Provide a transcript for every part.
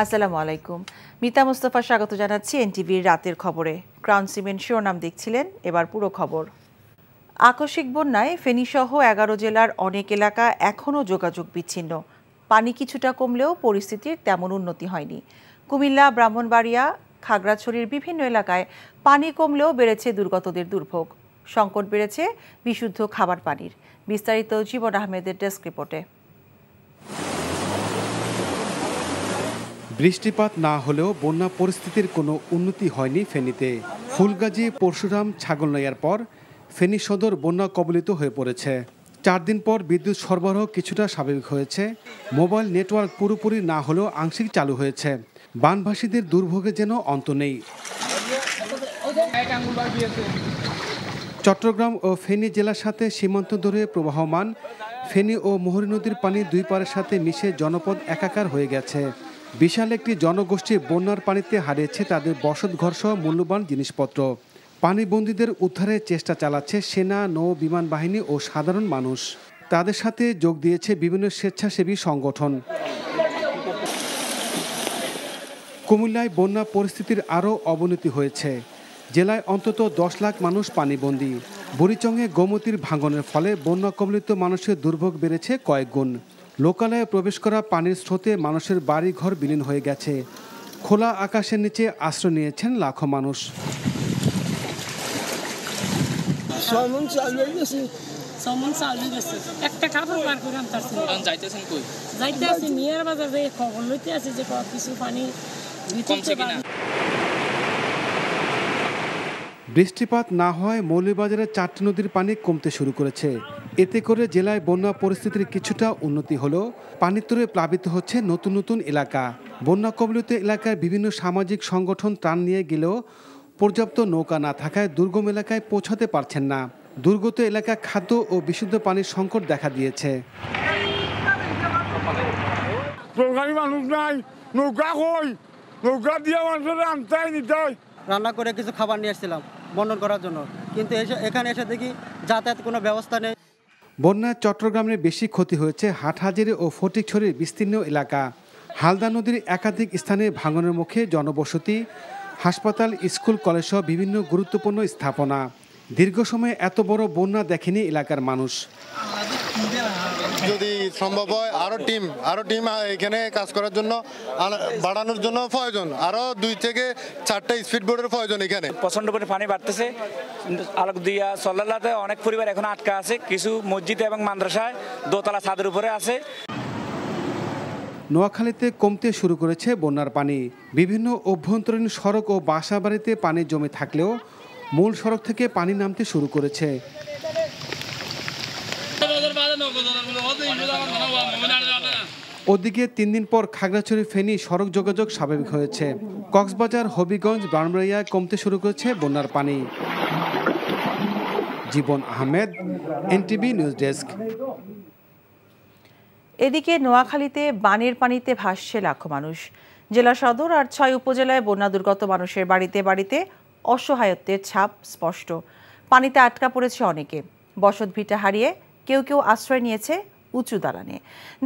আসসালামু আলাইকুম। মিতা মুস্তাফা স্বাগত জানাচ্ছি এনটিভির রাতের খবরে। ক্রাউন সিমেন্ট শিরোনাম দেখছিলেন, এবার পুরো খবর। আকস্মিক বন্যায় ফেনীসহ 11 জেলার অনেক এলাকা এখনও যোগাযোগ বিচ্ছিন্ন। পানি কিছুটা কমলেও পরিস্থিতির তেমন উন্নতি হয়নি। কুমিল্লা, ব্রাহ্মণবাড়িয়া, খাগড়াছড়ির বিভিন্ন এলাকায় পানি কমলেও বেড়েছে দুর্গতদের দুর্ভোগ। সংকট বেড়েছে বিশুদ্ধ খাবার পানির। বিস্তারিত জীবন আহমেদের ডেস্ক রিপোর্টে। বৃষ্টিপাত না হলেও বন্যা পরিস্থিতির কোনো উন্নতি হয়নি ফেনীতে। ফুলগাজী, পরশুরাম, ছাগলনাইয়ার পর ফেনী সদর বন্যা কবলিত হয়ে পড়েছে। 4 দিন পর বিদ্যুৎ সরবরাহ কিছুটা স্বাভাবিক হয়েছে। মোবাইল নেটওয়ার্ক পুরোপুরি না হলেও আংশিক চালু হয়েছে। বানভাসীদের দুর্ভোগে যেন অন্ত নেই। চট্টগ্রাম ও ফেনী জেলার সাথে সীমান্ত ধরে প্রবাহমান ফেনী ও মুহুরী নদীর পানি দুই পাড়ের সাথে মিশে জনপদ একাকার হয়ে গেছে। বিশাল একটি জনগোষ্ঠী বন্যার পানিতে হারিয়েছে তাদের বসতঘর সহ মূল্যবান জিনিসপত্র। পানিবন্দীদের উদ্ধারের চেষ্টা চালাচ্ছে সেনা, নৌ, বিমান বাহিনী ও সাধারণ মানুষ। তাদের সাথে যোগ দিয়েছে বিভিন্ন স্বেচ্ছাসেবী সংগঠন। কুমিল্লায় বন্যা পরিস্থিতির আরও অবনতি হয়েছে। জেলায় অন্তত 10 লাখ মানুষ পানিবন্দী। বুড়িচংয়ে গোমতীর ভাঙনের ফলে বন্যা কবলিত মানুষের দুর্ভোগ বেড়েছে কয়েক গুণ। লোকালয়ে প্রবেশ করা পানির স্রোতে মানুষের বাড়ি ঘর বিলীন হয়ে গেছে। খোলা আকাশের নিচে আশ্রয় নিয়েছেন লাখো মানুষ। একটা কাপড় বার করে আনতাছি। যাইতেছেন কই? যাইতেছি মিয়ার বাজার থেকে খবর লইতে আছে যে কিছু পানি কমছে কিনা। বৃষ্টিপাত না হওয়ায় মৌলভীবাজারের 4টি নদীর পানি কমতে শুরু করেছে। এতে করে জেলায় বন্যা পরিস্থিতির কিছুটা উন্নতি হলেও পানিতরে প্লাবিত হচ্ছে নতুন নতুন এলাকা। বন্যা কবলিত এলাকার বিভিন্ন সামাজিক সংগঠন ত্রাণ নিয়ে গেলেও পর্যাপ্ত নৌকা না থাকায় দুর্গম এলাকায় পৌঁছাতে পারছেন না। দুর্গত এলাকা খাদ্য ও বিশুদ্ধ পানির সংকট দেখা দিয়েছে। রান্না করে কিছু খাবার নিয়ে এসেছিলাম বন্টন করার জন্য, কিন্তু এখানে এসে দেখি যাতায়াত কোনো ব্যবস্থা নেই। বন্যায় চট্টগ্রামের বেশি ক্ষতি হয়েছে হাটহাজারী ও ফটিকছড়ির বিস্তীর্ণ এলাকা। হালদা নদীর একাধিক স্থানে ভাঙনের মুখে জনবসতি, হাসপাতাল, স্কুল, কলেজ সহ বিভিন্ন গুরুত্বপূর্ণ স্থাপনা। দীর্ঘ সময়ে এত বড় বন্যা দেখেনি এলাকার মানুষ। যদি সম্ভব হয় আরো টিম এখানে কাজ করার জন্য বাড়ানোর জন্য প্রয়োজন, আরো 2 থেকে 4টা স্পিড বোটের প্রয়োজন। এখানে প্রচন্ড পরিমাণে পানি বাড়তেছে। আলোকদিয়া, সল্লালাতে অনেক পরিবার এখন আটকা আছে। কিছু মসজিদে এবং মাদ্রাসায় দোতলা ছাদের উপরে আছে। নোয়াখালীতে কমতে শুরু করেছে বন্যার পানি। বিভিন্ন অভ্যন্তরীণ সড়ক ও বাসা বাড়িতে পানি জমে থাকলেও মূল সড়ক থেকে পানি নামতে শুরু করেছে। ওদিকে 3 দিন পর খাগড়াছড়ি ফেনী সড়ক যোগাযোগ স্বাভাবিক হয়েছে। কক্সবাজার, হবিগঞ্জ, ব্রাহ্মণবাড়িয়ায় কমতে শুরু করেছে বন্যার পানি। জীবন আহমেদ, এনটিভি নিউজ ডেস্ক। এদিকে নোয়াখালীতে বানের পানিতে ভাসছে লাখো মানুষ। জেলা সদর আর 6 উপজেলায় বন্যা দুর্গত মানুষের বাড়িতে বাড়িতে অসহায়ত্বের ছাপ স্পষ্ট। পানিতে আটকা পড়েছে অনেকে। বসত ভিটা হারিয়ে কেউ কেউ আশ্রয় নিয়েছে উঁচু দালানে।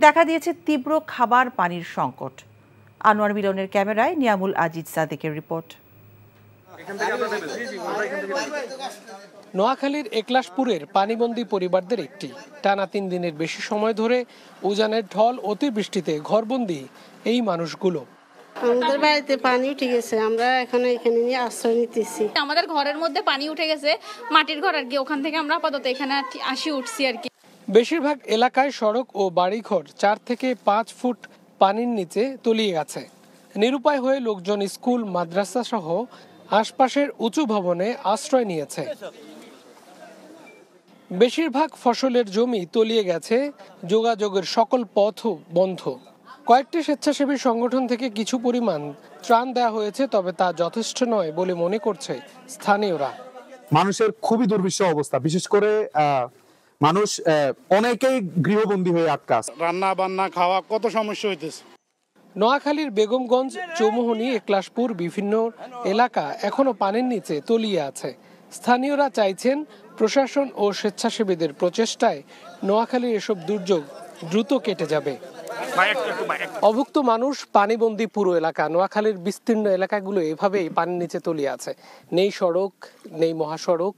দেখা দিয়েছে তীব্র খাবার পানির সংকট। আনোয়ার মিলনের ক্যামেরায় নিয়ামুল আজিজ সাদেকের রিপোর্ট। নোয়াখালীর একলাশপুরের পানিবন্দী পরিবারদের একটি। টানা 3 দিনের বেশি সময় ধরে উজানের ঢল, অতিবৃষ্টিতে ঘরবন্দি এই মানুষগুলো। আমাদের বাড়িতে পানি উঠে গেছে, আমরা এখানে নিয়ে আশ্রয় নিতেছি। আমাদের ঘরের মধ্যে পানি উঠে গেছে, মাটির ঘর আর কি, ওখান থেকে আমরা আপাতত এখানে উঠছি আর কি। বেশিরভাগ এলাকায় সড়ক ও বাড়িঘর 4 থেকে 5 ফুট পানির নিচে তলিয়ে গেছে। নিরুপায় হয়ে লোকজন স্কুল, মাদ্রাসা সহ আশপাশের উঁচু ভবনে আশ্রয় নিয়েছে। বেশিরভাগ ফসলের জমি তলিয়ে গেছে, যোগাযোগের সকল পথও বন্ধ। কয়েকটি স্বেচ্ছাসেবী সংগঠন থেকে কিছু পরিমাণ ত্রাণ দেওয়া হয়েছে, তবে তা যথেষ্ট নয় বলে মনে করছে স্থানীয়রা। মানুষের খুবই দুর্বিষহ অবস্থা, বিশেষ করে মানুষ অনেকেই গৃহবন্দী হয়ে আটকা আছে। রান্না বান্না খাওয়া কত সমস্যা হইতেছে। নোয়াখালীর বেগমগঞ্জ, চৌমুহনী, একলাশপুর বিভিন্ন এলাকা এখনো পানির নিচে তলিয়ে আছে। স্থানীয়রা চাইছেন প্রশাসন ও স্বেচ্ছাসেবীদের প্রচেষ্টায় নোয়াখালীর এসব দুর্যোগ দ্রুত কেটে যাবে। অভুক্ত মানুষ, পানিবন্দী পুরো এলাকা। নোয়াখালীর বিস্তীর্ণ এলাকাগুলো এভাবেই পানির নিচে তলিয়ে আছে। নেই সড়ক, নেই মহাসড়ক,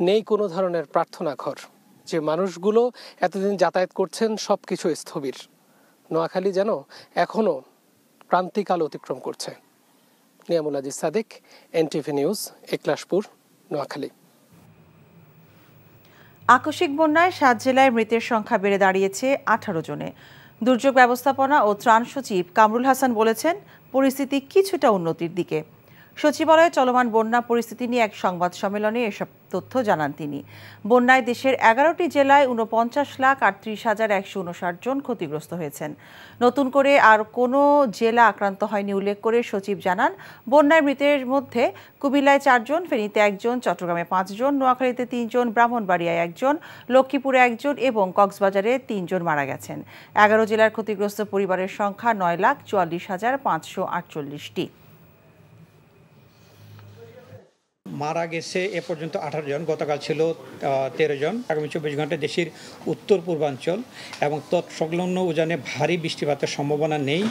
নেই কোনো ধরনের প্রার্থনা ঘর। যে মানুষগুলো এতদিন যাতায়াত করছেন সবকিছু স্থবির। নোয়াখালী যেন এখনো ক্রান্তিকাল অতিক্রম করছে। Niamul Aziz Sadek, NTV news, Eklashpur, Noakhali. আকস্মিক বন্যায় 7 জেলায় মৃতের সংখ্যা বেড়ে দাঁড়িয়েছে 18 জনে। দুর্যোগ ব্যবস্থাপনা ও ত্রাণ সচিব কামরুল হাসান বলেছেন, পরিস্থিতি কিছুটা উন্নতির দিকে। সচিবালয়ে চলমান বন্যা পরিস্থিতি নিয়ে এক সংবাদ সম্মেলনে এসব তথ্য জানান তিনি। বন্যায় দেশের 11টি জেলায় 49,38,159 জন ক্ষতিগ্রস্ত হয়েছেন। নতুন করে আর কোনো জেলা আক্রান্ত হয়নি উল্লেখ করে সচিব জানান, বন্যায় মৃতের মধ্যে কুমিল্লায় 4 জন, ফেনীতে 1 জন, চট্টগ্রামে 5 জন, নোয়াখালীতে 3 জন, ব্রাহ্মণবাড়িয়ায় 1 জন, লক্ষ্মীপুরে 1 জন এবং কক্সবাজারে 3 জন মারা গেছেন। 11 জেলার ক্ষতিগ্রস্ত পরিবারের সংখ্যা 9,44,548টি। মারা গেছে এ পর্যন্ত 18 জন, গতকাল ছিল 13 জন। আগামী 24 ঘন্টায় দেশের উত্তর পূর্বাঞ্চল এবং তৎসংলগ্ন উজানে ভারী বৃষ্টিপাতের সম্ভাবনা নেই।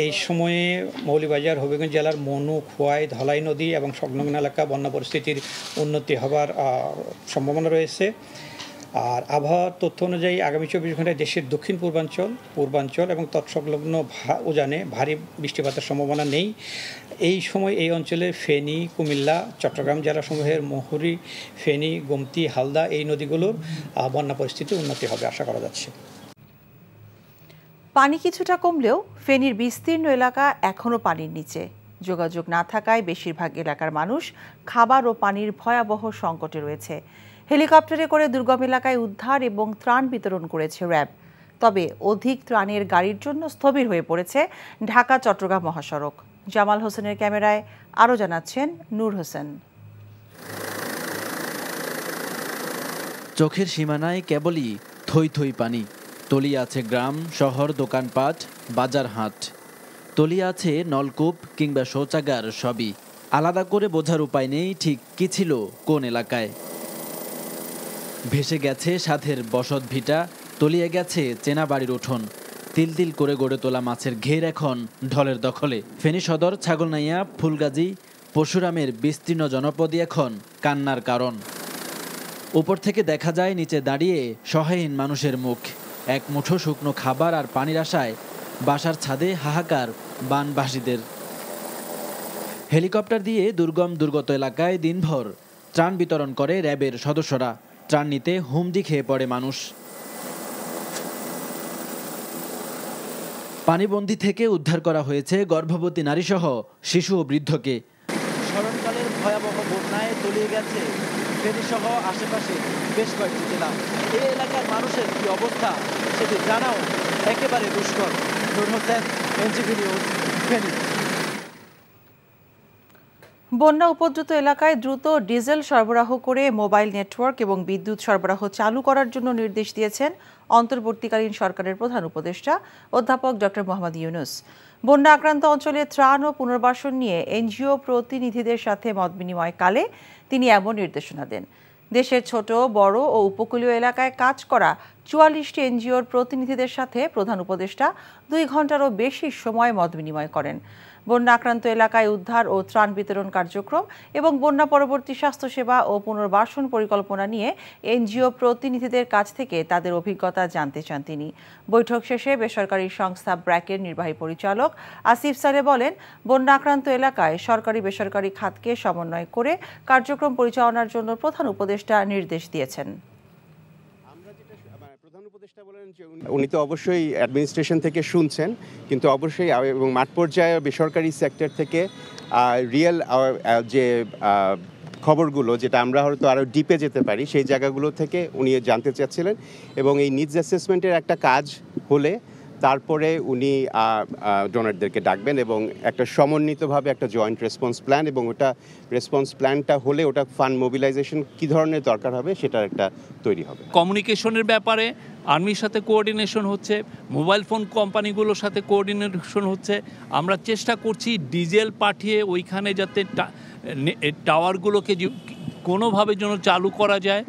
এই সময়ে মৌলভীবাজার, হবিগঞ্জ জেলার মনু, খোয়াই, ধলাই নদী এবং সংলগ্ন এলাকা বন্যা পরিস্থিতির উন্নতি হবার সম্ভাবনা রয়েছে। আর আবহাওয়ার তথ্য অনুযায়ী আগামী 24 ঘন্টায় দেশের দক্ষিণ পূর্বাঞ্চল এবং তৎসংলগ্ন উজানে ভারী বৃষ্টিপাতের সম্ভাবনা নেই। এই সময় এই অঞ্চলের ফেনী, কুমিল্লা, চট্টগ্রাম জেলাসমূহের মুহুরী, ফেনী, গোমতী, হালদা এই নদীগুলোর বন্যা পরিস্থিতি উন্নতি হবে আশা করা যাচ্ছে। পানি কিছুটা কমলেও ফেনীর বিস্তীর্ণ এলাকা এখনও পানির নিচে। যোগাযোগ না থাকায় বেশিরভাগ এলাকার মানুষ খাবার ও পানির ভয়াবহ সংকটে রয়েছে। হেলিকপ্টারে করে দুর্গম এলাকায় উদ্ধার এবং ত্রাণ বিতরণ করেছে র্যাব। তবে অধিক ত্রাণের গাড়ির জন্য স্থবির হয়ে পড়েছে ঢাকা-চট্টগ্রাম মহাসড়ক। জামাল হোসেনের ক্যামেরায় আরও জানাচ্ছেন নূর হোসেন। চোখের সীমানায় কেবলই থই থই পানি। তলিয়ে আছে গ্রাম, শহর, দোকানপাট, বাজার, হাট। তলিয়ে আছে নলকূপ কিংবা শৌচাগার, সবই। আলাদা করে বোঝার উপায় নেই ঠিক কি ছিল কোন এলাকায়। ভেসে গেছে সাধের বসত ভিটা, তলিয়ে গেছে চেনা বাড়ির উঠোন। তিল তিল করে গড়ে তোলা মাছের ঘের এখন ঢলের দখলে। ফেনী সদর, ছাগলনাইয়া, ফুলগাজী, পরশুরামের বিস্তীর্ণ জনপদই এখন কান্নার কারণ। উপর থেকে দেখা যায় নিচে দাঁড়িয়ে সহায়হীন মানুষের মুখ। এক মুঠো শুকনো খাবার আর পানির আশায় বাসার ছাদে হাহাকার বানবাসীদের। হেলিকপ্টার দিয়ে দুর্গত এলাকায় দিনভর ত্রাণ বিতরণ করে র্যাবের সদস্যরা। ত্রাণ নিতে হুমড়ি খেয়ে পড়ে মানুষ। পানিবন্দী থেকে উদ্ধার করা হয়েছে গর্ভবতী নারীসহ শিশু ও বৃদ্ধকে। স্মরণকালের ভয়াবহ বন্যায় তলিয়ে গেছে ফেনীসহ আশেপাশে বেশ কয়েকটি জেলা। এই এলাকার মানুষের কি অবস্থা সেটি জানাও একেবারে দুষ্কর। নূর হোসেন, এনটিভি নিউজ, ফেনী। বন্যা উপদ্রুত এলাকায় দ্রুত ডিজেল সরবরাহ করে মোবাইল নেটওয়ার্ক এবং বিদ্যুৎ সরবরাহ চালু করার জন্য নির্দেশ দিয়েছেন অন্তর্বর্তীকালীন সরকারের প্রধান উপদেষ্টা অধ্যাপক ডক্টর মোহাম্মদ ইউনূস। বন্যা আক্রান্ত অঞ্চলে ত্রাণ ও পুনর্বাসন নিয়ে এনজিও প্রতিনিধিদের সাথে মতবিনিময়কালে তিনি এমন নির্দেশনা দেন। দেশের ছোট, বড় ও উপকূলীয় এলাকায় কাজ করা 44টি এনজিওর প্রতিনিধিদের সাথে প্রধান উপদেষ্টা 2 ঘন্টারও বেশি সময় মতবিনিময় করেন। বন্যা আক্রান্ত এলাকায় উদ্ধার ও ত্রাণ বিতরণ কার্যক্রম এবং বন্যা পরবর্তী স্বাস্থ্যসেবা ও পুনর্বাসন পরিকল্পনা নিয়ে এনজিও প্রতিনিধিদের কাছ থেকে তাদের অভিজ্ঞতা জানতে চান তিনি। বৈঠক শেষে বেসরকারি সংস্থা ব্র্যাকের নির্বাহী পরিচালক আসিফ সালে বলেন, বন্যা আক্রান্ত এলাকায় সরকারি বেসরকারি খাতকে সমন্বয় করে কার্যক্রম পরিচালনার জন্য প্রধান উপদেষ্টা নির্দেশ দিয়েছেন। উনি তো অবশ্যই অ্যাডমিনিস্ট্রেশন থেকে শুনছেন, কিন্তু অবশ্যই এবং মাঠ পর্যায়ে বেসরকারি সেক্টর থেকে রিয়েল যে খবরগুলো, যেটা আমরা হয়তো আরও ডিপে যেতে পারি, সেই জায়গাগুলো থেকে উনি জানতে চাচ্ছিলেন। এবং এই নিডস অ্যাসেসমেন্টের একটা কাজ হলে তারপরে উনি ডোনারদেরকে ডাকবেন এবং একটা সমন্বিতভাবে একটা জয়েন্ট রেসপন্স প্ল্যান, এবং ওটা রেসপন্স প্ল্যানটা হলে ওটা ফান্ড মোবিলাইজেশন কী ধরনের দরকার হবে সেটার একটা তৈরি হবে। কমিউনিকেশনের ব্যাপারে আর্মির সাথে কোঅর্ডিনেশন হচ্ছে, মোবাইল ফোন কোম্পানিগুলোর সাথে কোঅর্ডিনেশন হচ্ছে। আমরা চেষ্টা করছি ডিজেল পাঠিয়ে ওইখানে যাতে টাওয়ারগুলোকে কোনোভাবে যেন চালু করা যায়।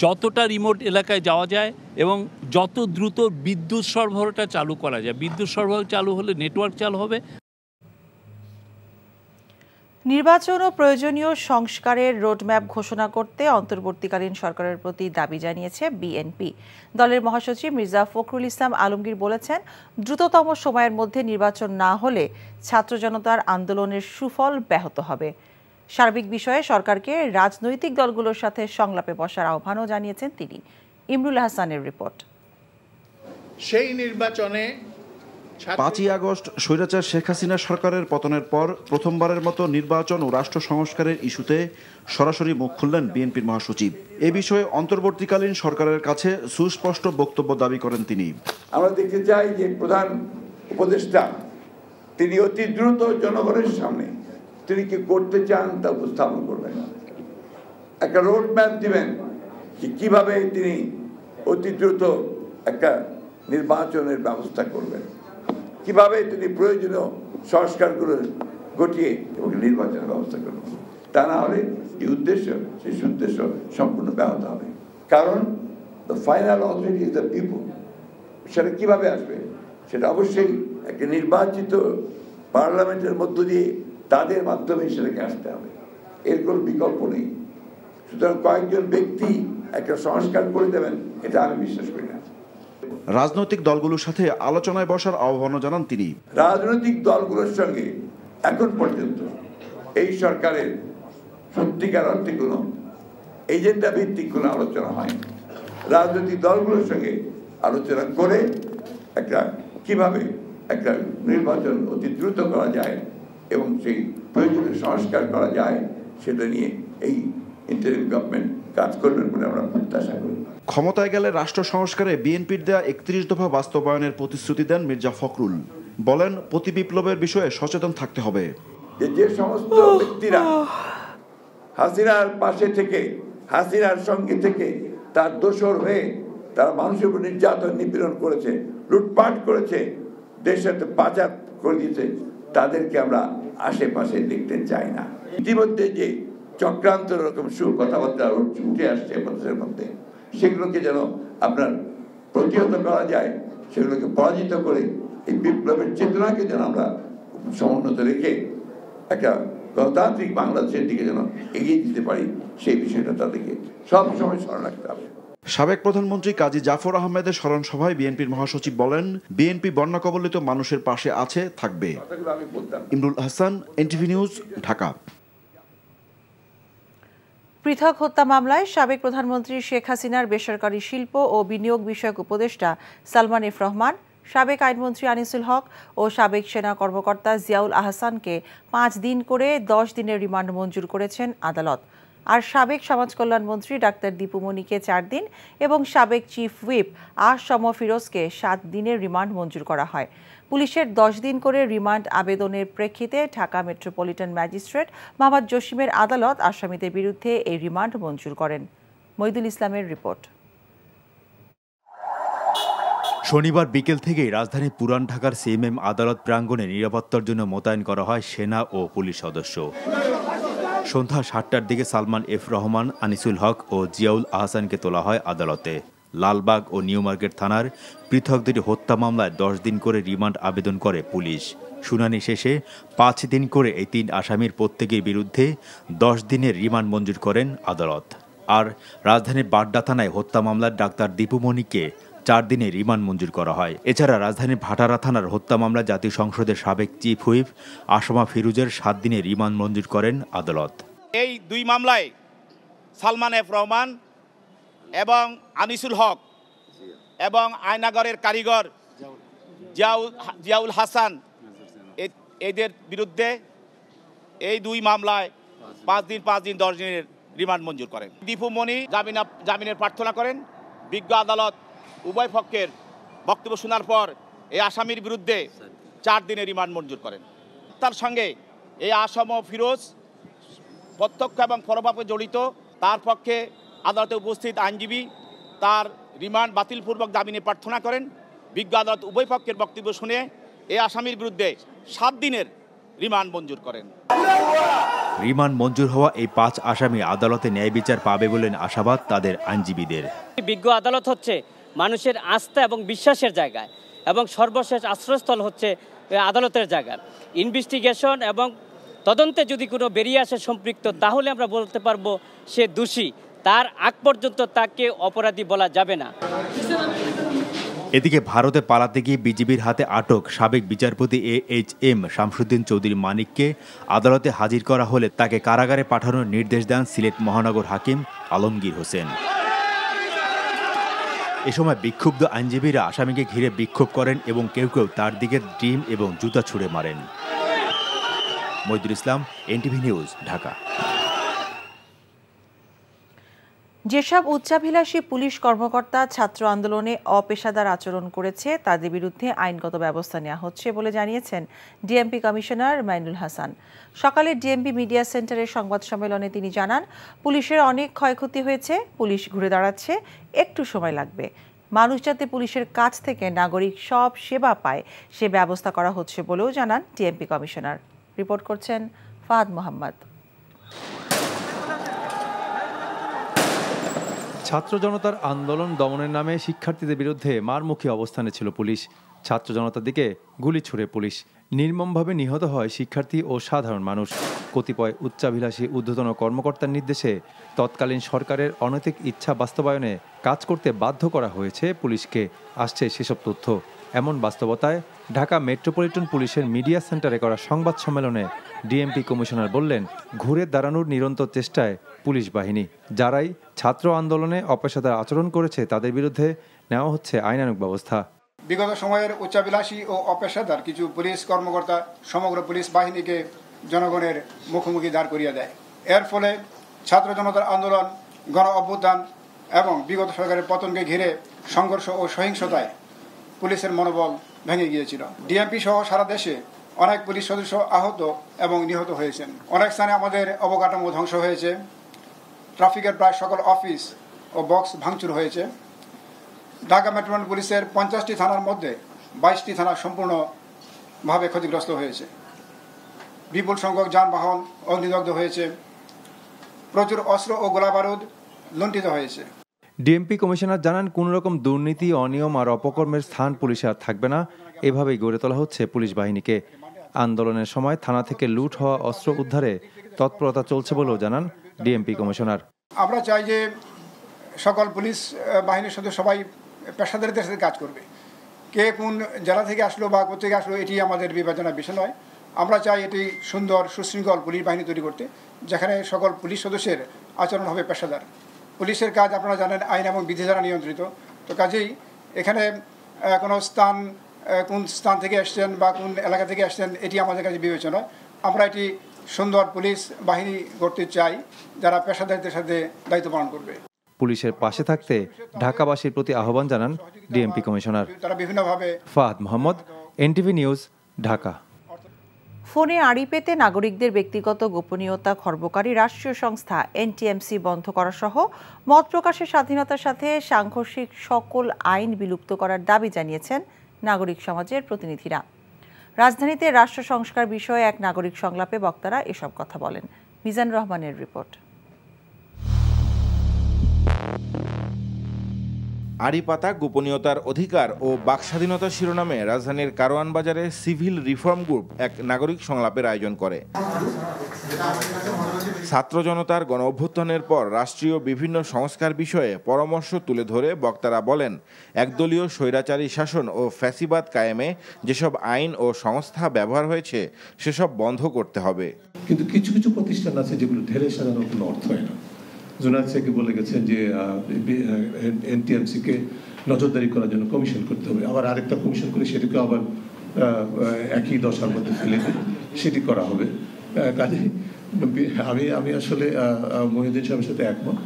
যতটা রিমোট এলাকায় যাওয়া যায় এবং যত দ্রুত বিদ্যুৎ সরবরাহটা চালু করা যায়। বিদ্যুৎ সরবরাহ চালু হলে নেটওয়ার্ক চালু হবে। নির্বাচন ও প্রয়োজনীয় সংস্কারের রোডম্যাপ ঘোষণা করতে অন্তর্বর্তীকালীন সরকারের প্রতি দাবি জানিয়েছে বিএনপি। দলের মহাসচিব মির্জা ফখরুল ইসলাম আলমগীর বলেছেন, দ্রুততম সময়ের মধ্যে নির্বাচন না হলে ছাত্র জনতার আন্দোলনের সুফল ব্যাহত হবে। সার্বিক বিষয়ে সরকারকে রাজনৈতিক দলগুলোর সাথে সংলাপে বসার আহ্বানও জানিয়েছেন তিনি। ইমরুল হাসানের রিপোর্ট। সেই নির্বাচনে 5ই আগস্ট স্বৈরাচার শেখ হাসিনা সরকারের পতনের পর প্রথমবারের মতো নির্বাচন ও রাষ্ট্র সংস্কারের ইস্যুতে সরাসরি মুখ খুললেন বিএনপির মহাসচিব। এ বিষয়ে অন্তর্বর্তীকালীন সরকারের কাছে সুস্পষ্ট বক্তব্য দাবি করেন তিনি। আমরা দেখতে চাই যে প্রধান উপদেষ্টা তিনি অতি দ্রুত জনগণের সামনে তিনি কি করতে চান তা উপস্থাপন করবেন, একটা রোড ম্যাপ দিবেন যে কিভাবে তিনি অতি দ্রুত একটা নির্বাচনের ব্যবস্থা করবেন, কিভাবে তিনি প্রয়োজনীয় সংস্কারগুলো ঘটিয়ে এবং নির্বাচনের ব্যবস্থা করবেন। তা না হলে যে উদ্দেশ্য সেই উদ্দেশ্য সম্পূর্ণ ব্যাহত হবে। কারণ the final authority is the people. সেটা কিভাবে আসবে? সেটা অবশ্যই একটা নির্বাচিত পার্লামেন্টের মধ্য দিয়ে তাদের মাধ্যমে সেটাকে আসতে হবে, এর কোনো বিকল্প নেই। সুতরাং কয়েকজন ব্যক্তি একটা সংস্কার করে দেবেন এটা আমি বিশ্বাস করি না। রাজনৈতিক দলগুলোর সাথে আলোচনায় বসার আহ্বানও জানান তিনি। রাজনৈতিক দলগুলোর সঙ্গে এখন পর্যন্ত এই সরকারের সত্যিকার অর্থে কোনো এজেন্ডা ভিত্তিক কোনো আলোচনা হয়নি। রাজনৈতিক দলগুলোর সঙ্গে আলোচনা করে একটা কিভাবে একটা নির্বাচন অতি দ্রুত করা যায় এবং সেই প্রয়োজনীয় সংস্কার করা যায় সেটা নিয়ে এই ইন্টারিম গভর্নমেন্ট কাজ করবেন বলে আমরা প্রত্যাশা করি। ক্ষমতায় গেলে রাষ্ট্র সংস্কারে বিএনপির দেয়া 31 দফা বাস্তবায়নের প্রতিশ্রুতি দেন মির্জা ফখরুল। বলেন, প্রতি বিপ্লবের বিষয়ে সচেতন থাকতে হবে। যে সমস্ত ব্যক্তিরা হাসিনার পাশে থেকে হাসিনার সঙ্গে থেকে তার দোসর হয়ে তারা মানুষের উপর নির্যাতন নিপীড়ন করেছে, লুটপাট করেছে, দেশের পাচার করে দিয়েছে, তাদেরকে আমরা আশেপাশে দেখতে চাই না। ইতিমধ্যে যে চক্রান্ত রকম কথাবার্তা উঠে আসছে মানুষের মধ্যে, সেগুলোকে যেন আপনার প্রতিহত করা যায়, সেগুলোকে পরাজিত করে এই বিপ্লবের চেতনাকে যেন আমরা সমুন্নত রেখে একটা গণতান্ত্রিক বাংলাদেশের দিকে যেন এগিয়ে দিতে পারি, সেই বিষয়টা তাদেরকে সবসময় স্মরণ রাখতে হবে। সাবেক প্রধানমন্ত্রী কাজী জাফর আহমেদের স্মরণ সভায় বিএনপির মহাসচিব বলেন, বিএনপি বন্যা কবলিত মানুষের পাশে আছে, থাকবে। Imrul Hasan, NTV news, Dhaka. পৃথক হত্যা মামলায় সাবেক প্রধানমন্ত্রী শেখ হাসিনার বেসরকারি শিল্প ও বিনিয়োগ বিষয়ক উপদেষ্টা সালমান এফ রহমান, সাবেক আইনমন্ত্রী আনিসুল হক ও সাবেক সেনা কর্মকর্তা জিয়াউল আহসানকে 5 দিন করে 10 দিনের রিমান্ড মঞ্জুর করেছেন আদালত। আর সাবেক সমাজ কল্যাণমন্ত্রী ডাক্তার দীপুমণিকে 4 দিন এবং সাবেক চিফ হুইপ আসম ফিরোজকে 7 দিনের রিমান্ড মঞ্জুর করা হয়। পুলিশের 10 দিন করে রিমান্ড আবেদনের প্রেক্ষিতে ঢাকা মেট্রোপলিটন ম্যাজিস্ট্রেট মোহাম্মদ জসিমের আদালত আসামিদের বিরুদ্ধে এই রিমান্ড মঞ্জুর করেন। মইদুল ইসলামের রিপোর্ট। শনিবার বিকেল থেকেই রাজধানী পুরান ঢাকার সিএমএম আদালত প্রাঙ্গণে নিরাপত্তার জন্য মোতায়েন করা হয় সেনা ও পুলিশ সদস্য। সন্ধ্যা 7টার দিকে সালমান এফ রহমান, আনিসুল হক ও জিয়াউল আহসানকে তোলা হয় আদালতে। লালবাগ ও নিউ মার্কেট থানার পৃথক দুটি হত্যা মামলায় 10 দিন করে রিমান্ড আবেদন করে পুলিশ। শুনানি শেষে 5 দিন করে এই 3 আসামির প্রত্যেকের বিরুদ্ধে 10 দিনের রিমান্ড মঞ্জুর করেন আদালত। আর রাজধানীর বাড্ডা থানায় হত্যা মামলার ডাক্তার দীপুমণিকে 4 দিনের রিমান্ড মঞ্জুর করা হয়। এছাড়া রাজধানীর ভাটারা থানার হত্যা মামলা জাতীয় সংসদের সাবেক চিফ হুইপ আসমা ফিরোজের 7 দিনের রিমান্ড মঞ্জুর করেন আদালত। এই 2 মামলায় সালমান এফ রহমান এবং আনিসুল হক এবং আয়নাগরের কারিগর জিয়াউল হাসান এদের বিরুদ্ধে এই 2 মামলায় 5 দিন 10 দিনের রিমান্ড মঞ্জুর করেন। দীপুমণি জামিনের প্রার্থনা করেন। বিজ্ঞ আদালত উভয় পক্ষের বক্তব্য শোনার পর এই আসামির বিরুদ্ধে 4 দিনের রিমান্ড মঞ্জুর করেন। তার সঙ্গে এই আসম ফিরোজ প্রত্যক্ষ এবং পরোক্ষভাবে জড়িত, তার পক্ষে আদালতে উপস্থিত আইনজীবী তার রিমান্ড বাতিলপূর্বক জামিনে প্রার্থনা করেন। বিজ্ঞ আদালত উভয় পক্ষের বক্তব্য শুনে এই আসামির বিরুদ্ধে 7 দিনের রিমান্ড মঞ্জুর করেন। রিমান্ড মঞ্জুর হওয়া এই 5 আসামি আদালতে ন্যায় বিচার পাবে বলে আশাবাদ তাদের আইনজীবীদের। বিজ্ঞ আদালত হচ্ছে মানুষের আস্থা এবং বিশ্বাসের জায়গায়, এবং সর্বশেষ আশ্রয়স্থল হচ্ছে আদালতের জায়গা। ইনভেস্টিগেশন এবং তদন্তে যদি কোনো বেরিয়ে আসে সম্পৃক্ত, তাহলে আমরা বলতে পারবো সে দোষী। তার আগ পর্যন্ত তাকে অপরাধী বলা যাবে না। এদিকে ভারতে পালাতে গিয়ে বিজিবির হাতে আটক সাবেক বিচারপতি AHM শামসুদ্দিন চৌধুরী মানিককে আদালতে হাজির করা হলে তাকে কারাগারে পাঠানোর নির্দেশ দেন সিলেট মহানগর হাকিম আলমগীর হোসেন। এ সময় বিক্ষুব্ধ আইনজীবীরা আসামিকে ঘিরে বিক্ষোভ করেন এবং কেউ কেউ তার দিকে ডিম এবং জুতা ছুঁড়ে মারেন। মইদুল ইসলাম, NTV নিউজ, ঢাকা। যেসব উচ্চাভিলাষী পুলিশ কর্মকর্তা ছাত্র আন্দোলনে অপেশাদার আচরণ করেছে তাদের বিরুদ্ধে আইনগত ব্যবস্থা নেওয়া হচ্ছে বলে জানিয়েছেন ডিএমপি কমিশনার মাইনুল হাসান। সকালে ডিএমপি মিডিয়া সেন্টারের সংবাদ সম্মেলনে তিনি জানান, পুলিশের অনেক ক্ষয়ক্ষতি হয়েছে, পুলিশ ঘুরে দাঁড়াচ্ছে, একটু সময় লাগবে। মানুষ যাতে পুলিশের কাছ থেকে নাগরিক সব সেবা পায় সে ব্যবস্থা করা হচ্ছে বলেও জানান ডিএমপি কমিশনার। রিপোর্ট করছেন ফাহাদ মোহাম্মদ। ছাত্র জনতার আন্দোলন দমনের নামে শিক্ষার্থীদের বিরুদ্ধে মারমুখী অবস্থানে ছিল পুলিশ। ছাত্র জনতার দিকে গুলি ছুড়ে পুলিশ। নির্মমভাবে নিহত হয় শিক্ষার্থী ও সাধারণ মানুষ। কতিপয় উচ্চাভিলাষী ঊর্ধ্বতন কর্মকর্তার নির্দেশে তৎকালীন সরকারের অনৈতিক ইচ্ছা বাস্তবায়নে কাজ করতে বাধ্য করা হয়েছে পুলিশকে, আসছে সেসব তথ্য। এমন বাস্তবতায় ঢাকা মেট্রোপলিটন পুলিশের মিডিয়া সেন্টারে করা সংবাদ সম্মেলনে ডিএমপি কমিশনার বললেন, ঘুরে দাঁড়ানোর নিরন্তর চেষ্টায় পুলিশ বাহিনী। যারাই ছাত্র আন্দোলনে অপেশাদার আচরণ করেছে তাদের বিরুদ্ধে নেওয়া হচ্ছে আইনানুগ ব্যবস্থা। বিগত সময়ের উচ্চাভিলাষী ও অপেশাদার কিছু পুলিশ কর্মকর্তা সমগ্র পুলিশ বাহিনীকে জনগণের মুখোমুখি দাঁড় করিয়ে দেয়। এর ফলে ছাত্র জনতার আন্দোলন, গণ অভ্যুত্থান এবং বিগত সরকারের পতনকে ঘিরে সংঘর্ষ ও সহিংসতায় পুলিশের মনোবল ভেঙে গিয়েছিল। ডিএমপি সহ সারা দেশে অনেক পুলিশ সদস্য আহত এবং নিহত হয়েছেন। অনেক স্থানে আমাদের অবকাঠামো ধ্বংস হয়েছে। ট্রাফিকের প্রায় সকল অফিস ও বক্স ভাঙচুর হয়েছে। ঢাকা মেট্রোপলিটন পুলিশের 50টি থানার মধ্যে 22টি থানা সম্পূর্ণভাবে ক্ষতিগ্রস্ত হয়েছে। বিপুল সংখ্যক যানবাহন অগ্নিদগ্ধ হয়েছে। প্রচুর অস্ত্র ও গোলাবারুদ লুণ্ঠিত হয়েছে। ডিএমপি কমিশনার জানান, কোনো রকম দুর্নীতি, অনিয়ম আর অপকর্মের স্থান পুলিশে আর থাকবে না। এভাবেই গড়ে তোলা হচ্ছে পুলিশ বাহিনীকে। আন্দোলনের সময় থানা থেকে লুট হওয়া অস্ত্র উদ্ধারে তৎপরতা চলছে বলেও জানান ডিএমপি কমিশনার। আমরা চাই যে সকল পুলিশ বাহিনীর সদস্য সবাই পেশাদারিত্বের সাথে কাজ করবে। কে কোন জেলা থেকে আসলো বা কোথেকে আসলো এটি আমাদের বিবেচনার বিষয় নয়। আমরা চাই এটি সুন্দর সুশৃঙ্খল পুলিশ বাহিনী তৈরি করতে, যেখানে সকল পুলিশ সদস্যের আচরণ হবে পেশাদার। পুলিশের কাজ আপনারা জানেন আইন এবং বিধি দ্বারা নিয়ন্ত্রিত। তো কাজেই এখানে কোনো স্থান, কোন স্থান থেকে আসছেন বা কোন এলাকা থেকে আসছেন এটি আমাদের কাছে বিবেচনা। আমরা এটি সুন্দর পুলিশ বাহিনী গড়তে চাই যারা পেশাদারিত্বের সাথে দায়িত্ব পালন করবে। পুলিশের পাশে থাকতে ঢাকাবাসীর প্রতি আহ্বান জানান ডিএমপি কমিশনার। তারা বিভিন্নভাবে। Fahad Mohammad, NTV news, Dhaka. ফোনে আড়ি পেতে নাগরিকদের ব্যক্তিগত গোপনীয়তা খর্বকারী রাষ্ট্রীয় সংস্থা NTMC বন্ধ করা সহ মত প্রকাশের স্বাধীনতার সাথে সাংঘর্ষিক সকল আইন বিলুপ্ত করার দাবি জানিয়েছেন নাগরিক সমাজের প্রতিনিধিরা। রাজধানীতে রাষ্ট্র সংস্কার বিষয়ে এক নাগরিক সংলাপে বক্তারা এসব কথা বলেন। মিজান রহমানের রিপোর্ট। আড়িপাতা, গোপনীয়তার অধিকার ও বাকস্বাধীনতা শিরোনামে রাজধানীর কারওয়ান বাজারে সিভিল রিফর্ম গ্রুপ এক নাগরিক সংলাপের আয়োজন করে। ছাত্র জনতার গণ অভ্যুত্থানের পর রাষ্ট্রীয় বিভিন্ন সংস্কার বিষয়ে পরামর্শ তুলে ধরে বক্তারা বলেন, একদলীয় স্বৈরাচারী শাসন ও ফ্যাসিবাদ কায়েমে যেসব আইন ও সংস্থা ব্যবহার হয়েছে সেসব বন্ধ করতে হবে। কিন্তু কিছু কিছু প্রতিষ্ঠান আছে যেগুলো ঢেলে সাজানোর কোনো অর্থ হয় না। জুনায়েদ সাকি বলে গেছেন যে NTMC-কে নজরদারি করার জন্য কমিশন করতে হবে, আবার আরেকটা কমিশন করে সেটাকে আবার একই দশার মধ্যে ফেলে সেটি করা হবে। কাজে আমি আসলে মহিউদ্দিন সাহেবের সাথে একমত,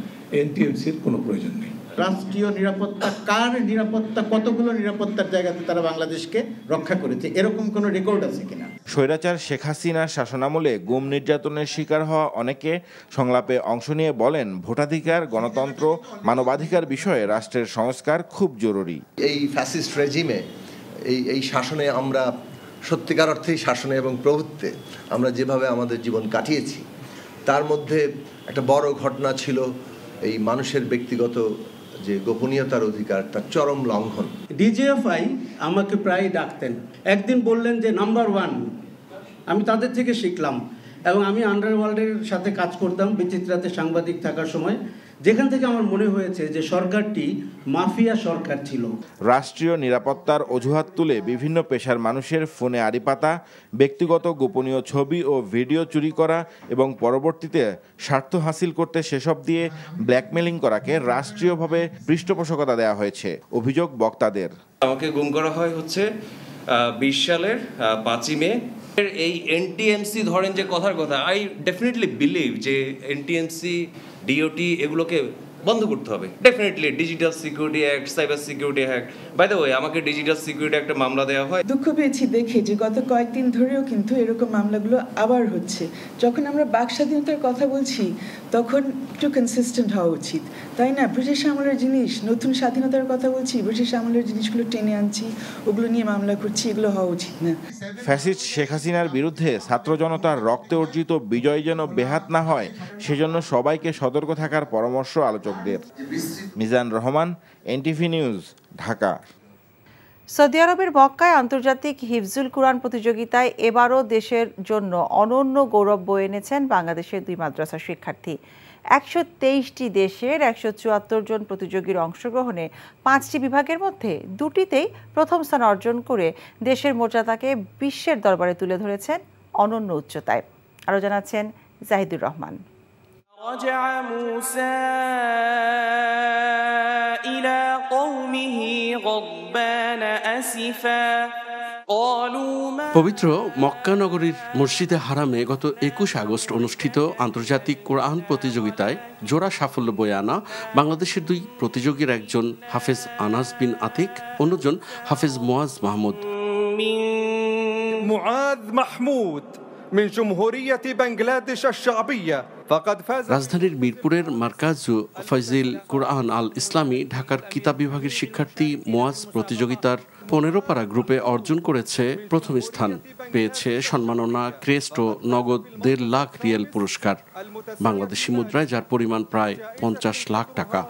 NTMC-র কোনো প্রয়োজন নেই। রাষ্ট্রীয় নিরাপত্তা, কার নিরাপত্তা, কতগুলো নিরাপত্তার জায়গাতে তারা বাংলাদেশকে রক্ষা করেছে, এরকম কোনো রেকর্ড আছে কিনা? স্বৈরাচার শেখ হাসিনার শাসনামলে গুম নির্যাতনের শিকার হওয়া অনেকে সংলাপে অংশ নিয়ে বলেন, ভোটাধিকার, গণতন্ত্র, মানবাধিকার বিষয়ে রাষ্ট্রের সংস্কার খুব জরুরি। এই ফ্যাসিস্ট রেজিমে, এই শাসনে আমরা সত্যিকার অর্থেই শাসনে এবং প্রভুত্বে আমরা যেভাবে আমাদের জীবন কাটিয়েছি, তার মধ্যে একটা বড় ঘটনা ছিল এই মানুষের ব্যক্তিগত যে গোপনীয়তার অধিকার, তার চরম লঙ্ঘন। ডিজিএফআই আমাকে প্রায় ডাকতেন, একদিন বললেন যে নাম্বার 1, আমি তাদের থেকে শিখলাম। এবং আমি আন্ডারওয়ার্ল্ডের সাথে কাজ করতাম বিচিত্রাতে সাংবাদিক থাকার সময়, যেখান থেকে আমার মনে হয়েছে যে সরকারটি মাফিয়া সরকার ছিল। রাষ্ট্রীয় নিরাপত্তার অজুহাত তুলে বিভিন্ন পেশার মানুষের ফোনে আড়ি পাতা, ব্যক্তিগত গোপনীয় ছবি ও ভিডিও চুরি করা এবং পরবর্তীতে স্বার্থ হাসিল করতে সেসব দিয়ে ব্ল্যাকমেলিং করাকে রাষ্ট্রীয়ভাবে পৃষ্ঠপোষকতা দেওয়া হয়েছে অভিযোগ বক্তাদের। আমাকে গুম করা হয় হচ্ছে 20 সালের 5ই মে। এই এনটিএমসি ধরেন যে কথার কথা, আই ডেফিনেটলি বিলিভ যে এনটিএমসি, ডিওটি এগুলোকে বন্ধ করতে হবে। Definitely digital security act, cyber security act. By the way, আমাকে ডিজিটাল সিকিউরিটি একটা মামলা দেওয়া হয়। দুঃখ পেয়েছি দেখে যে গত কয়েকদিন ধরেও কিন্তু এরকম মামলাগুলো আবার হচ্ছে। যখন আমরা বাক স্বাধীনতার কথা বলছি তখন একটু কনসিস্টেন্ট হওয়া উচিত, তাই না? ব্রিটিশ আমলের জিনিস, নতুন স্বাধীনতার কথা বলছি, ব্রিটিশ আমলের জিনিসগুলো টেনে আনছি, ওগুলো নিয়ে মামলা করছি, এগুলো হওয়া উচিত না। ফ্যাসিস্ট শেখ হাসিনার বিরুদ্ধে ছাত্র জনতার রক্তে অর্জিত বিজয় যেন বেহাত না হয়, সেজন্য সবাইকে সতর্ক থাকার পরামর্শ আলোচকদের। Mizan Rahman, NTV news, Dhaka. Saudi আরবের মক্কায় আন্তর্জাতিক হিফজুল কুরআন প্রতিযোগিতায় এবারও দেশের জন্য অনন্য গৌরব বয়ে এনেছেন বাংলাদেশের 2 মাদ্রাসার শিক্ষার্থী। 123টি দেশের 174 জন প্রতিযোগীর অংশগ্রহণে 5টি বিভাগের মধ্যে 2টিতেই প্রথম স্থান অর্জন করে দেশের মর্যাদাকে বিশ্বের দরবারে তুলে ধরেছেন অনন্য উচ্চতায়। আরও জানাচ্ছেন জাহিদুর রহমান। رجع موسى إلى قومه غضبان أسفا قالوا ما পবিত্র মক্কা নগরীর মসজিদে হারামে গত 21 আগস্ট অনুষ্ঠিত আন্তর্জাতিক কোরআন প্রতিযোগিতায় জোড়া সাফল্য বয়ে আনা বাংলাদেশের 2 প্রতিযোগীর একজন হাফেজ আনাস বিন আতিক, অন্যজন হাফেজ মুআজ মাহমুদ। মুআজ মাহমুদ من جمهورية بنغلاديش الشعبية فقد فاز। রাজধানীর মিরপুরের মার্কাজ ফয়জিল কুরআন আল ইসলামী ঢাকার কিতাব বিভাগের শিক্ষার্থী মুআজ প্রতিযোগিতার 15 পারা গ্রুপে অর্জন করেছে প্রথম স্থান। পেয়েছে সম্মাননা, ক্রেস্ট ও নগদ 1.5 লাখ রিয়াল পুরস্কার, বাংলাদেশি মুদ্রায় যার পরিমাণ প্রায় 50 লাখ টাকা।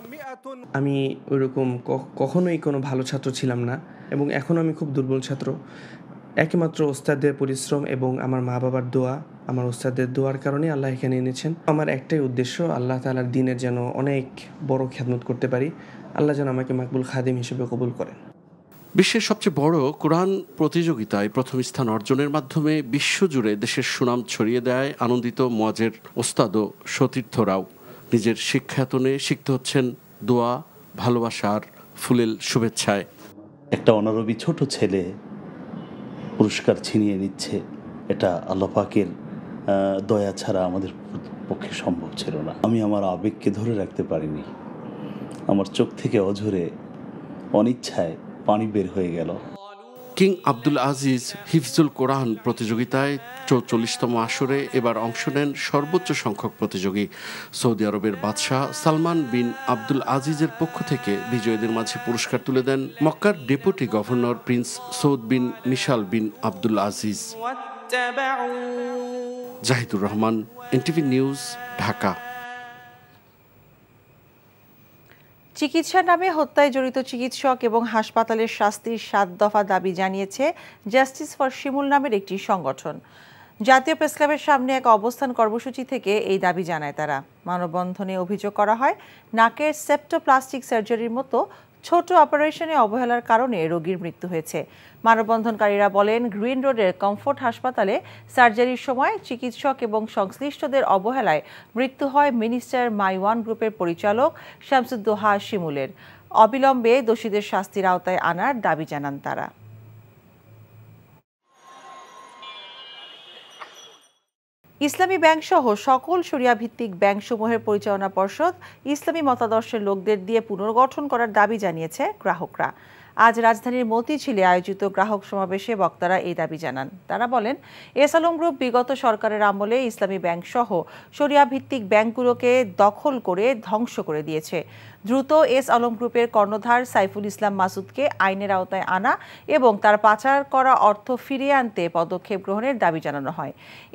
আমি ওইরকম কখনোই কোনো ভালো ছাত্র ছিলাম না এবং এখন আমি খুব দুর্বল ছাত্র। একমাত্র ওস্তাদের পরিশ্রম এবং আমার মা বাবার দোয়া, আমার ওস্তাদের দোয়ার কারণে আল্লাহ এখানে এনেছেন। আমার একটাই উদ্দেশ্য, আল্লাহ তাআলার দ্বীনের যেন অনেক বড় খিদমত করতে পারি, আল্লাহ যেন আমাকে মাকবুল খাদিম হিসেবে কবুল করেন। বিশ্বের সবচেয়ে বড় কোরআন প্রতিযোগিতায় প্রথম স্থান অর্জনের মাধ্যমে বিশ্বজুড়ে দেশের সুনাম ছড়িয়ে দেয় আনন্দিত মুআজের ওস্তাদ ও সতীর্থরাও। নিজের শিক্ষায়তনে শিখতে হচ্ছেন দোয়া, ভালোবাসার ফুলেল শুভেচ্ছায়। একটা অনারবি ছোট ছেলে পুরস্কার ছিনিয়ে নিচ্ছে, এটা আল্লাহ পাকের দয়া ছাড়া আমাদের পক্ষে সম্ভব ছিল না। আমি আমার আবেগকে ধরে রাখতে পারিনি, আমার চোখ থেকে অঝরে অনিচ্ছায় পানি বের হয়ে গেল। কিং আব্দুল আজিজ হিফজুল কোরআন প্রতিযোগিতায় 44তম আসরে এবার অংশ নেন সর্বোচ্চ সংখ্যক প্রতিযোগী। সৌদি আরবের বাদশাহ সালমান বিন আব্দুল আজিজের পক্ষ থেকে বিজয়ীদের মাঝে পুরস্কার তুলে দেন মক্কার deputy governor prince Saud bin Mishal bin Abdul Aziz. Zahidur Rahman, NTV news, Dhaka. চিকিৎসার নামে হত্যায় জড়িত চিকিৎসক এবং হাসপাতালের শাস্তির 7 দফা দাবি জানিয়েছে জাস্টিস ফর শিমুল নামের একটি সংগঠন। জাতীয় প্রেসক্লাবের সামনে এক অবস্থান কর্মসূচি থেকে এই দাবি জানায় তারা। মানববন্ধনে অভিযোগ করা হয়, নাকের সেপ্টোপ্লাস্টিক সার্জারির মতো ছোট অপারেশনে অবহেলার কারণে রোগীর মৃত্যু হয়েছে। মানববন্ধনকারীরা বলেন, গ্রিন রোডের কমফোর্ট হাসপাতালে সার্জারির সময় চিকিৎসক এবং সংশ্লিষ্টদের অবহেলায় মৃত্যু হয় মিনিস্টার মাই ওয়ান গ্রুপের পরিচালক শামসুদ্দোহা শিমুলের। অবিলম্বে দোষীদের শাস্তির আওতায় আনার দাবি জানান তারা। ইসলামী ব্যাংক সহ সকল শরিয়া ভিত্তিক ব্যাংকসমূহের পরিচালনা পর্ষদ ইসলামী মতাদর্শের লোকদের দিয়ে পুনর্গঠন করার দাবি জানিয়েছে গ্রাহকরা। আজ রাজধানীর মতিঝিলে আয়োজিত গ্রাহক সমাবেশে বক্তারা এই দাবি জানান। তারা বলেন, এস আলম গ্রুপ বিগত সরকারের আমলে ইসলামী ব্যাংক সহ শরিয়া ভিত্তিক ব্যাংকগুলোকে দখল করে ধ্বংস করে দিয়েছে। দ্রুত এস আলম গ্রুপের কর্ণধার সাইফুল ইসলাম মাসুদকে আইনের আওতায় আনা এবং তার পাচার করা অর্থ ফিরিয়ে আনতে পদক্ষেপ গ্রহণের দাবি জানানো হয়।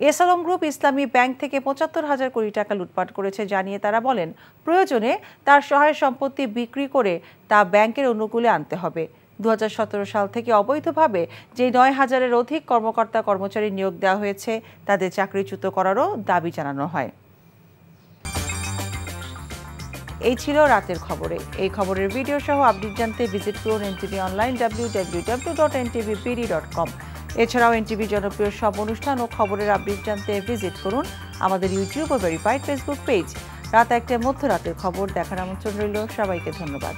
এস আলম গ্রুপ ইসলামী ব্যাংক থেকে ৭৫,০০০ কোটি টাকা লুটপাট করেছে জানিয়ে তারা বলেন, প্রয়োজনে তার সহায় সম্পত্তি বিক্রি করে তা ব্যাংকের অনুকূলে আনতে হবে। ২০১৭ সাল থেকে অবৈধভাবে যে ৯,০০০-এর অধিক কর্মকর্তা কর্মচারী নিয়োগ দেওয়া হয়েছে তাদের চাকরিচ্যুত করারও দাবি জানানো হয়। এই ছিল রাতের খবরে। এই খবরের ভিডিও সহ আপডেট জানতে ভিজিট করুন NTV অনলাইন www.ntvpd.com। এছাড়াও NTV জনপ্রিয় সব অনুষ্ঠান ও খবরের আপডেট জানতে ভিজিট করুন আমাদের ইউটিউব ও ভেরিফাইড ফেসবুক পেজ। রাত ১টায় মধ্যরাতের খবর দেখার আমন্ত্রণ রইল। সবাইকে ধন্যবাদ।